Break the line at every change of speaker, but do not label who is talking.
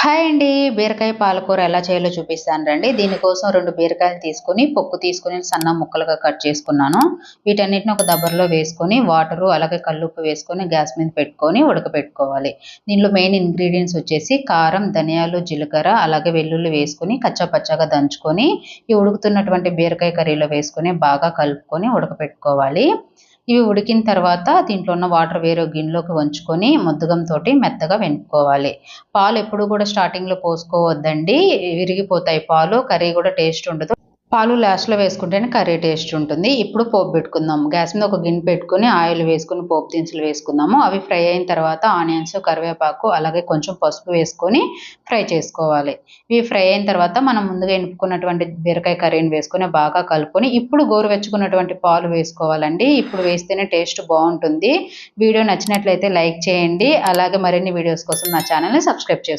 Hi అండి. బీరకాయ పాలకూర ఎలా చేయాలో చూపిస్తాను రండి. దీనికోసం 2 బీరకాయలు తీసుకొని, పొక్కు తీసుకొని సన్న ముక్కలుగా కట్ చేసుకున్నాను. వీటన్నిటిని ఒక దబరలో వేసుకొని, వాటరు అలాగే కల్లుప్పు వేసుకొని గ్యాస్ మీద పెట్టుకొని ఉడకపెట్టుకోవాలి. దీనిలో మెయిన్ ఇంగ్రీడియెంట్స్ వచ్చేసి కారం, ధనియాలు, జీలకర్ర అలాగే వెల్లుల్లి వేసుకొని కచ్చాపచ్చాగా దంచుకొని, ఈ ఉడుకుతున్నటువంటి బీరకాయ కర్రీలో వేసుకొని బాగా కలుపుకొని ఉడకపెట్టుకోవాలి. ఇవి ఉడికిన తర్వాత దీంట్లో ఉన్న వాటర్ వేరే గిన్నెలోకి వంచుకొని ముద్దగంతోటి మెత్తగా వెనుక్కోవాలి. పాలు ఎప్పుడు కూడా స్టార్టింగ్‌లో పోసుకోవద్దండి. విరిగిపోతాయి పాలు. కర్రీ కూడా టేస్ట్ ఉండదు. పాలు లాస్ట్‌లో వేసుకుంటేనే కర్రీ టేస్ట్ ఉంటుంది. ఇప్పుడు పోపు పెట్టుకుందాం. గ్యాస్ మీద ఒక గిన్నె పెట్టుకొని ఆయిల్ వేసుకొని పోపు దినుసులు వేసుకుందాము. అవి ఫ్రై అయిన తర్వాత ఆనియన్స్, కరివేపాకు అలాగే కొంచెం పసుపు వేసుకొని ఫ్రై చేసుకోవాలి. ఇవి ఫ్రై అయిన తర్వాత మనం ముందుగా ఎనుపుకున్నటువంటి బీరకాయ కర్రీని వేసుకొని బాగా కలుపుకొని ఇప్పుడు గోరువెచ్చకున్నటువంటి పాలు వేసుకోవాలండి. ఇప్పుడు వేస్తేనే టేస్ట్ బావుంటుంది. వీడియో నచ్చినట్లయితే లైక్ చేయండి. అలాగే మరిన్ని వీడియోస్ కోసం నా ఛానెల్‌ని సబ్స్క్రైబ్ చేసుకోండి.